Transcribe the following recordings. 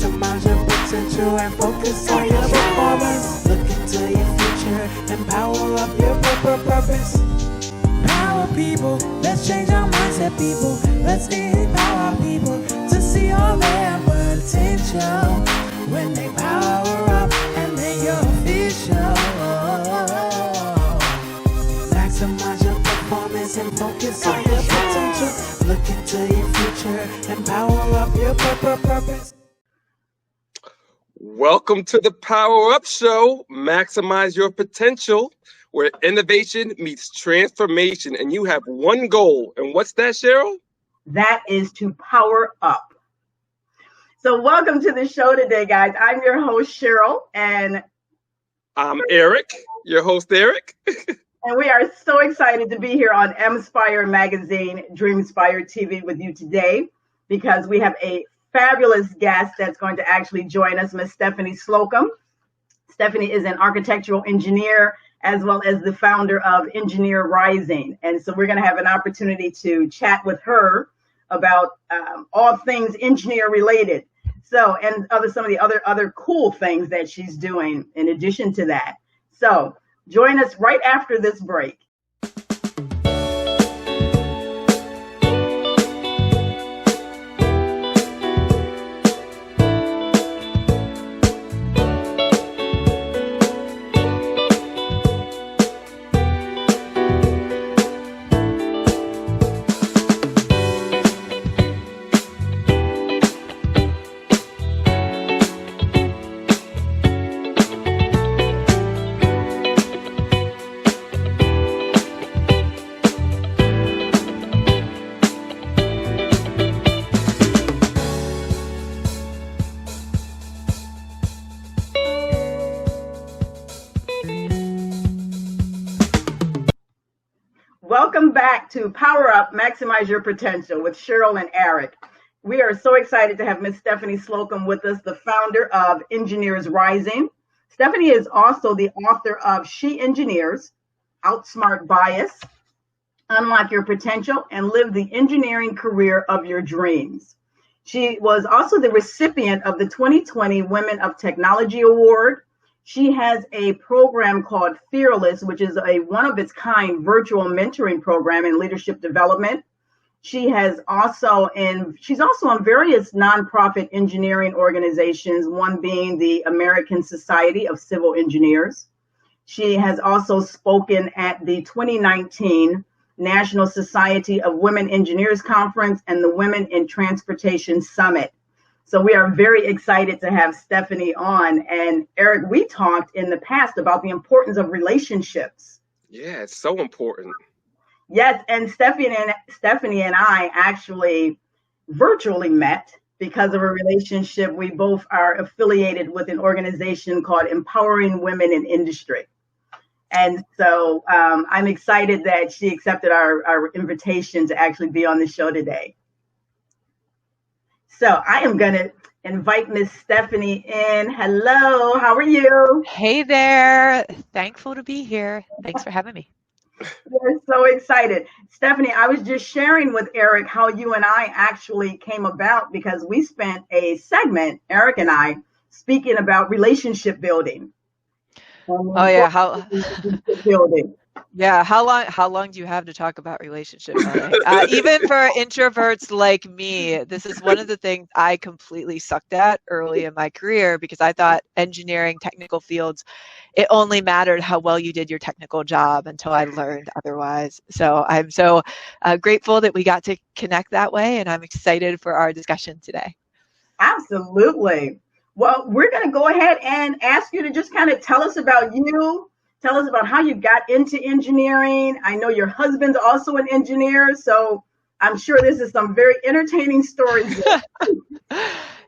Maximize your potential and focus on your performance. Look into your future and power up your purpose. Power people, let's change our mindset, people. Let's empower people to see all their potential when they power up and make your official. Maximize your performance and focus on your potential. Look into your future and power up your purpose. Welcome to the Power Up Show. Maximize your potential, where innovation meets transformation, and you have one goal. And what's that, Cheryl? That is to power up. So welcome to the show today, guys. I'm your host, Cheryl, and I'm Eric, your host, Eric. And we are so excited to be here on EM-Spire magazine, DreamSpireTV with you today, because we have a fabulous guest that's going to actually join us, Miss Stephanie Slocum. Stephanie is an architectural engineer as well as the founder of Engineer Rising. And so we're going to have an opportunity to chat with her about all things engineer related. So, and some of the other cool things that she's doing in addition to that. So join us right after this break. Welcome back to Power Up, Maximize Your Potential with Cheryl and Eric. We are so excited to have Miss Stephanie Slocum with us, the founder of Engineers Rising. Stephanie is also the author of She Engineers, Outsmart Bias, Unlock Your Potential, and Live the Engineering Career of Your Dreams. She was also the recipient of the 2020 Women of Technology Award. She has a program called Fearless, which is a one-of-its-kind virtual mentoring program in leadership development. She's also on various nonprofit engineering organizations, one being the American Society of Civil Engineers. She has also spoken at the 2019 National Society of Women Engineers Conference and the Women in Transportation Summit. So we are very excited to have Stephanie on. And Eric, we talked in the past about the importance of relationships. Yeah, it's so important. Yes, and Stephanie and I actually virtually met because of a relationship. We both are affiliated with an organization called Empowering Women in Industry. And so I'm excited that she accepted our invitation to actually be on the show today. So I am going to invite Miss Stephanie in. Hello, how are you? Hey there. Thankful to be here. Thanks for having me. We're so excited. Stephanie, I was just sharing with Eric how you and I actually came about because we spent a segment, Eric and I, speaking about relationship building. Oh yeah, building. Yeah, how long do you have to talk about relationship building? Even for introverts like me, this is one of the things I completely sucked at early in my career because I thought engineering, technical fields, it only mattered how well you did your technical job until I learned otherwise. So I'm so grateful that we got to connect that way, and I'm excited for our discussion today. Absolutely. Well, we're going to go ahead and ask you to just kind of tell us about you. Tell us about how you got into engineering. I know your husband's also an engineer, so I'm sure this is some very entertaining stories.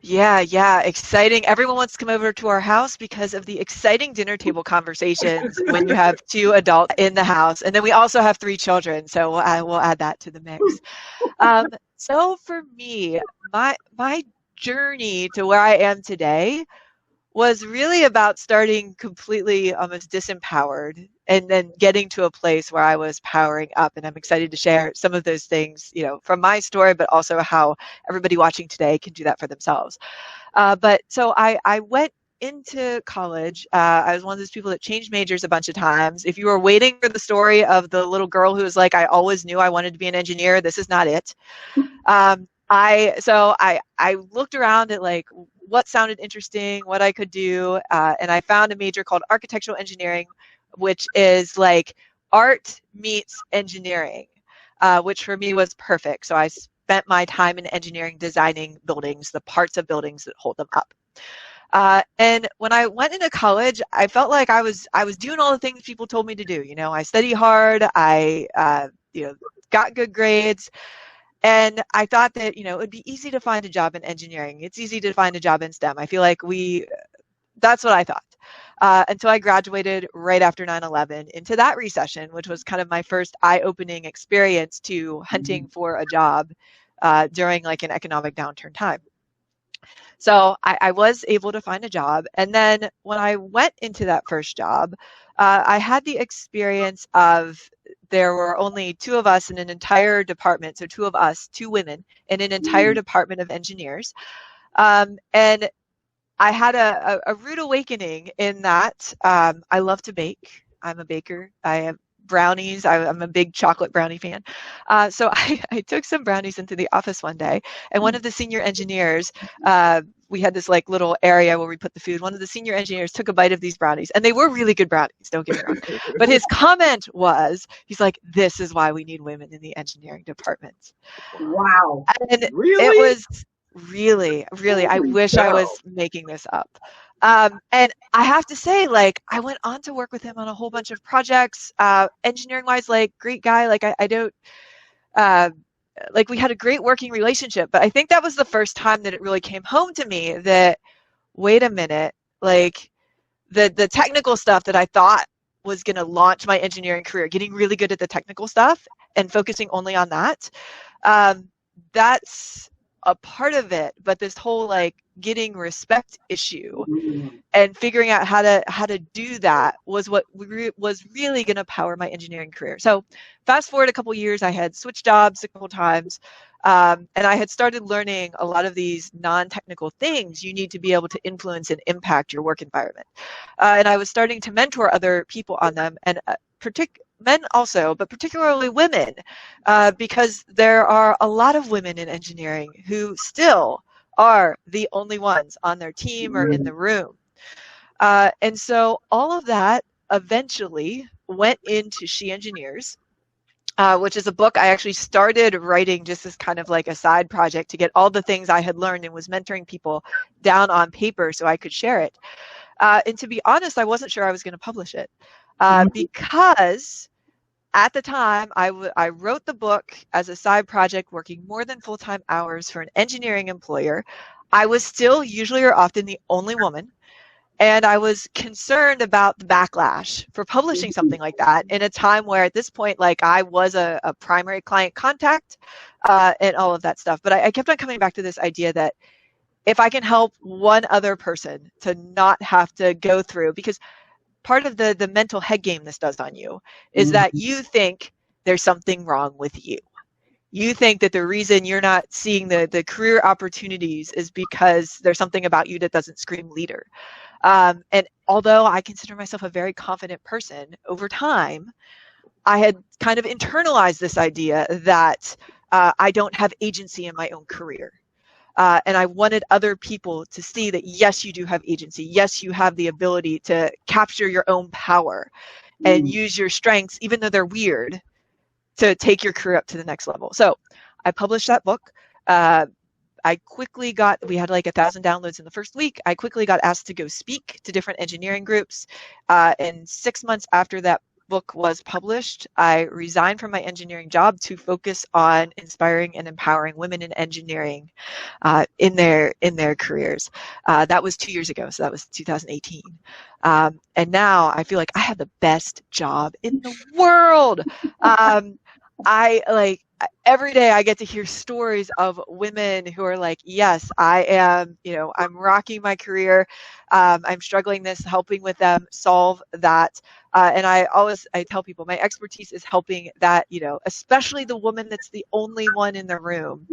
Yeah, exciting. Everyone wants to come over to our house because of the exciting dinner table conversations when you have two adults in the house. And then we also have 3 children, so we'll add that to the mix. So for me, my journey to where I am today was really about starting completely almost disempowered and then getting to a place where I was powering up. And I'm excited to share some of those things, from my story, but also how everybody watching today can do that for themselves. But so I went into college. I was one of those people that changed majors a bunch of times. If you were waiting for the story of the little girl who was like, I always knew I wanted to be an engineer, this is not it. I looked around at like what sounded interesting, what I could do, and I found a major called architectural engineering, which is like art meets engineering, which for me was perfect. So I spent my time in engineering designing buildings, the parts of buildings that hold them up. And when I went into college, I felt like I was doing all the things people told me to do. I studied hard, I got good grades. And I thought that, it would be easy to find a job in engineering. It's easy to find a job in STEM. I feel like that's what I thought. Until I graduated right after 9/11 into that recession, which was kind of my first eye-opening experience to hunting for a job during like an economic downturn time. So I was able to find a job. And then when I went into that first job, I had the experience of there were only two of us in an entire department. So two of us, two women in an entire department of engineers. And I had a rude awakening in that I love to bake. I'm a baker. I have brownies. I'm a big chocolate brownie fan. So I took some brownies into the office one day, and one of the senior engineers, we had this like little area where we put the food. One of the senior engineers took a bite of these brownies, and they were really good brownies, don't get me wrong. But his comment was, he's like, this is why we need women in the engineering department. Wow. And Really? it was really, I wish I was making this up. And I have to say, like, I went on to work with him on a whole bunch of projects, engineering wise, like great guy. Like I don't, like we had a great working relationship, but I think that was the first time that it really came home to me that, wait a minute, like the technical stuff that I thought was going to launch my engineering career, getting really good at the technical stuff and focusing only on that. That's a part of it, but this whole like getting respect issue and figuring out how to do that was what was really going to power my engineering career. So fast forward a couple years, I had switched jobs a couple times, and I had started learning a lot of these non-technical things you need to be able to influence and impact your work environment. And I was starting to mentor other people on them, and men also, but particularly women, because there are a lot of women in engineering who still are the only ones on their team or in the room. And so all of that eventually went into She Engineers, which is a book I actually started writing just as kind of like a side project to get all the things I had learned and was mentoring people down on paper so I could share it. And to be honest, I wasn't sure I was going to publish it because at the time, I wrote the book as a side project, working more than full-time hours for an engineering employer. I was still usually or often the only woman, and I was concerned about the backlash for publishing something like that in a time where at this point, like I was a primary client contact and all of that stuff. But I kept on coming back to this idea that if I can help one other person to not have to go through, because part of the mental head game this does on you is that you think there's something wrong with you. You think that the reason you're not seeing the career opportunities is because there's something about you that doesn't scream leader. And although I consider myself a very confident person, over time, I had kind of internalized this idea that I don't have agency in my own career. And I wanted other people to see that, yes, you do have agency. Yes, you have the ability to capture your own power and use your strengths, even though they're weird, to take your career up to the next level. So I published that book. We had like 1,000 downloads in the first week. I quickly got asked to go speak to different engineering groups. And 6 months after that book was published, I resigned from my engineering job to focus on inspiring and empowering women in engineering in their careers. That was 2 years ago, so that was 2018. And now I feel like I have the best job in the world. every day I get to hear stories of women who are like, yes, I am, I'm rocking my career. I'm struggling this, helping with them solve that. And I tell people my expertise is helping that, especially the woman that's the only one in the room,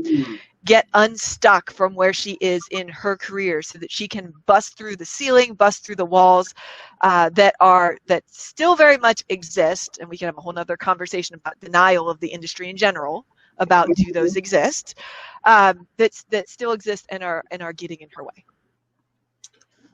get unstuck from where she is in her career so that she can bust through the ceiling, bust through the walls that still very much exist. And we can have a whole nother conversation about denial of the industry in general, about do those exist, that still exist and are getting in her way.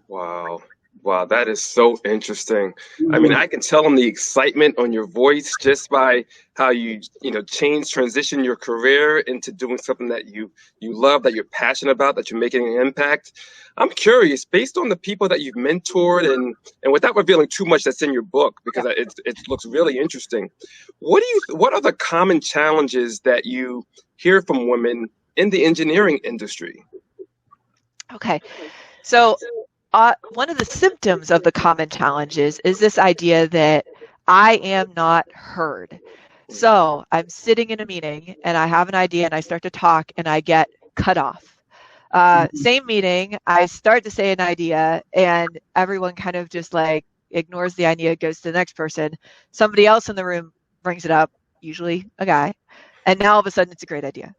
Wow. Wow, that is so interesting. I mean, I can tell on the excitement on your voice just by how you transition your career into doing something that you love, that you're passionate about, that you're making an impact. I'm curious, based on the people that you've mentored and without revealing too much that's in your book, because it looks really interesting. What are the common challenges that you hear from women in the engineering industry? Okay, so one of the symptoms of the common challenges is this idea that I am not heard. So I'm sitting in a meeting and I have an idea and I start to talk and I get cut off. Same meeting, I start to say an idea and everyone kind of just like ignores the idea, goes to the next person. Somebody else in the room brings it up, usually a guy, and now all of a sudden it's a great idea.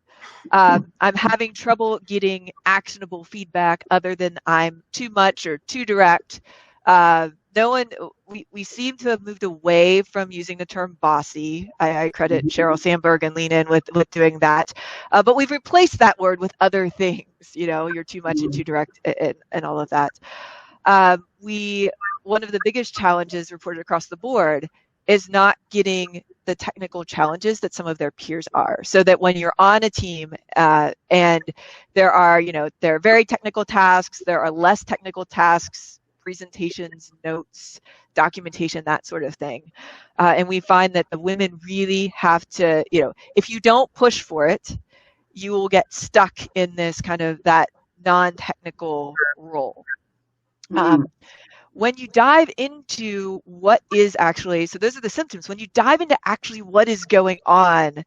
I'm having trouble getting actionable feedback other than I'm too much or too direct. We seem to have moved away from using the term bossy. I credit Sheryl Sandberg and Lean In with doing that. But we've replaced that word with other things, you're too much and too direct and all of that. One of the biggest challenges reported across the board is not getting the technical challenges that some of their peers are. So that when you're on a team and there are very technical tasks, there are less technical tasks, presentations, notes, documentation, that sort of thing. And we find that the women really have to, if you don't push for it, you will get stuck in this kind of that non-technical role. When you dive into what is actually, so those are the symptoms, when you dive into actually what is going on,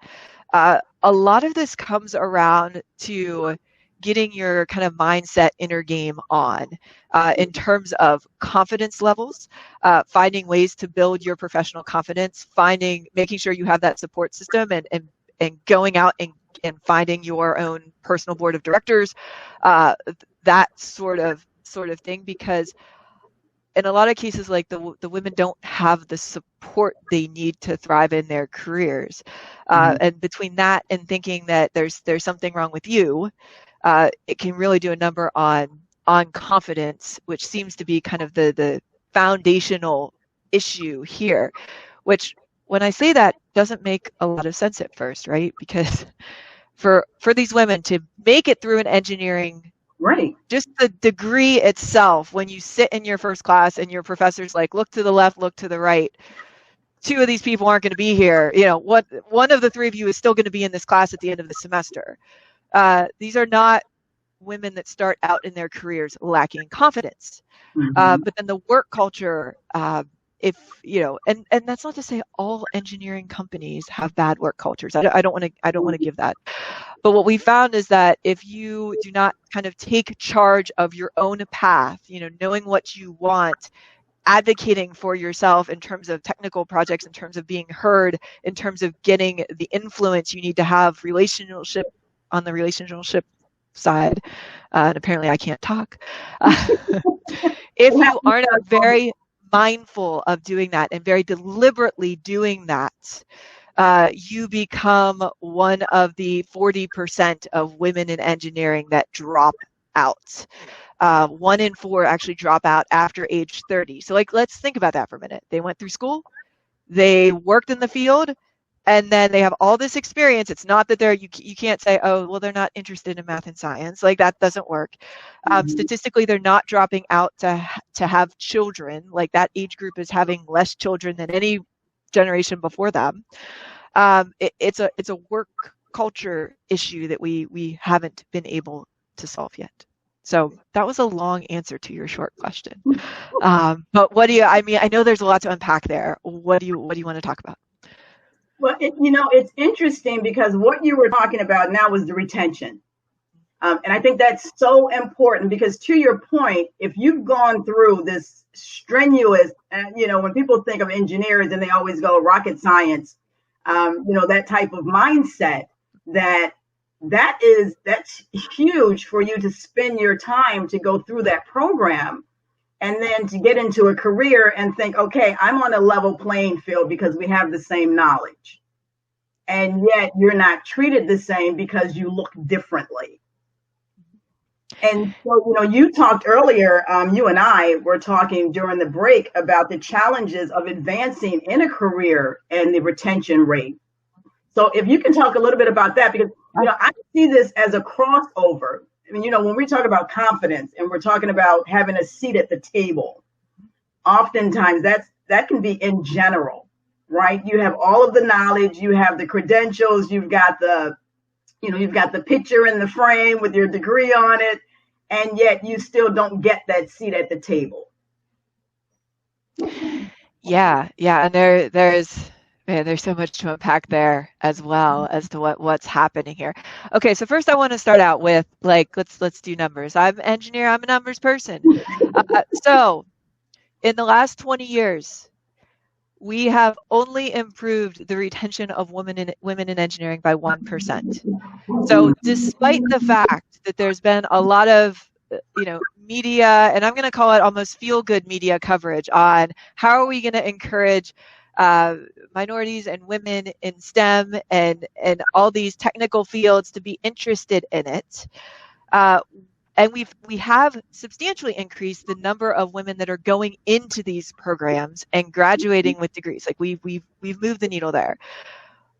a lot of this comes around to getting your kind of mindset inner game on in terms of confidence levels, finding ways to build your professional confidence, making sure you have that support system and going out and finding your own personal board of directors, that sort of thing, because in a lot of cases, like the women don't have the support they need to thrive in their careers. And between that and thinking that there's something wrong with you, it can really do a number on confidence, which seems to be kind of the foundational issue here, which when I say that doesn't make a lot of sense at first, right? Because for these women to make it through an engineering, right, just the degree itself, when you sit in your first class and your professor's like, look to the left, look to the right, two of these people aren't going to be here. One of the three of you is still going to be in this class at the end of the semester. These are not women that start out in their careers lacking confidence. But then the work culture, and that's not to say all engineering companies have bad work cultures. I don't want to give that. But what we found is that if you do not kind of take charge of your own path, knowing what you want, advocating for yourself in terms of technical projects, in terms of being heard, in terms of getting the influence you need to have on the relationship side, and apparently I can't talk. If you aren't very mindful of doing that and very deliberately doing that, you become one of the 40% of women in engineering that drop out. 1 in 4 actually drop out after age 30. So let's think about that for a minute. They went through school, they worked in the field, and then they have all this experience. It's not that you can't say, oh, well, they're not interested in math and science. Like, that doesn't work. Statistically, they're not dropping out to have children. Like, that age group is having less children than any generation before them. It's a work culture issue that we haven't been able to solve yet. So that was a long answer to your short question. But I know there's a lot to unpack there. What do you want to talk about? Well, it's interesting because what you were talking about now was the retention. And I think that's so important because, to your point, if you've gone through this strenuous, when people think of engineers and they always go rocket science, that type of mindset, that's huge for you to spend your time to go through that program and then to get into a career and think, okay, I'm on a level playing field because we have the same knowledge. And yet you're not treated the same because you look differently. And so, you talked earlier, you and I were talking during the break about the challenges of advancing in a career and the retention rate. So if you can talk a little bit about that, because, I see this as a crossover. I mean, when we talk about confidence and we're talking about having a seat at the table, oftentimes that can be in general, right? You have all of the knowledge, you have the credentials, you've got the picture in the frame with your degree on it, and yet you still don't get that seat at the table. Yeah. And there's so much to unpack there as well as to what's happening here. Okay, so first I want to start out with let's do numbers. I'm an engineer, I'm a numbers person. So in the last 20 years, we have only improved the retention of women in engineering by 1%. So despite the fact that there's been a lot of media, and I'm going to call it almost feel-good media coverage on how are we going to encourage minorities and women in STEM and all these technical fields to be interested in it. And we have substantially increased the number of women that are going into these programs and graduating with degrees. Like we've moved the needle there.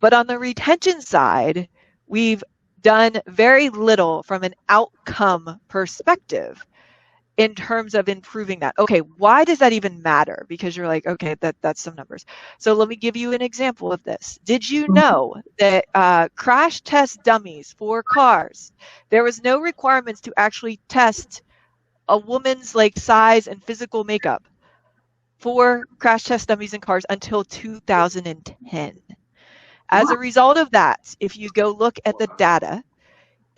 But on the retention side, we've done very little from an outcome perspective in terms of improving that. Okay, why does that even matter? Because you're like, okay, that's some numbers. So let me give you an example of this. Did you know that crash test dummies for cars, there was no requirements to actually test a woman's size and physical makeup for crash test dummies in cars until 2010. As a result of that, if you go look at the data,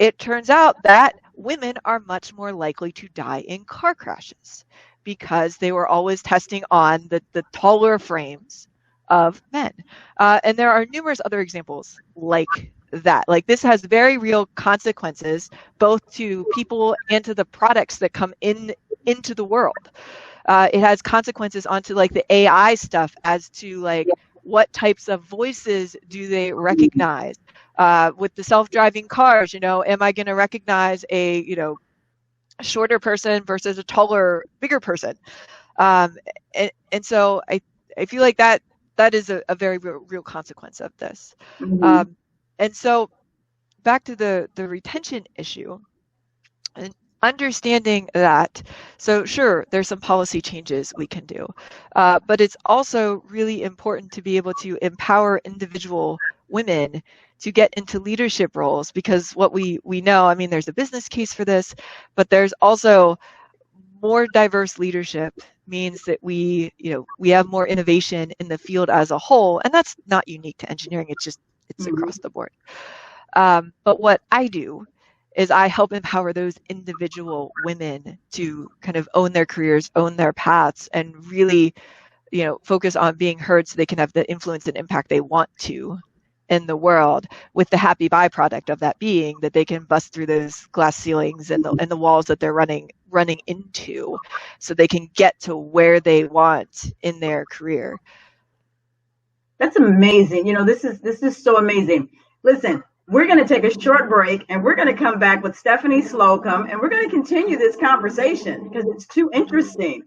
it turns out that women are much more likely to die in car crashes because they were always testing on the taller frames of men. And there are numerous other examples like that. This has very real consequences, both to people and to the products that come into the world. It has consequences onto the AI stuff as to what types of voices do they recognize? With the self-driving cars, am I going to recognize a shorter person versus a taller, bigger person? And so I feel like that is a very real consequence of this. Mm-hmm. And so back to the retention issue, and understanding that, so sure, there's some policy changes we can do, but it's also really important to be able to empower individual women to get into leadership roles, because what we know, I mean, there's a business case for this, but there's also more diverse leadership means that we have more innovation in the field as a whole, and that's not unique to engineering. It's across the board. But what I do is I help empower those individual women to kind of own their careers, own their paths, and really, focus on being heard so they can have the influence and impact they want to in the world, with the happy byproduct of that being that they can bust through those glass ceilings and the walls that they're running into, so they can get to where they want in their career. That's amazing. This is so amazing. Listen, we're going to take a short break and we're going to come back with Stephanie Slocum, and we're going to continue this conversation because it's too interesting.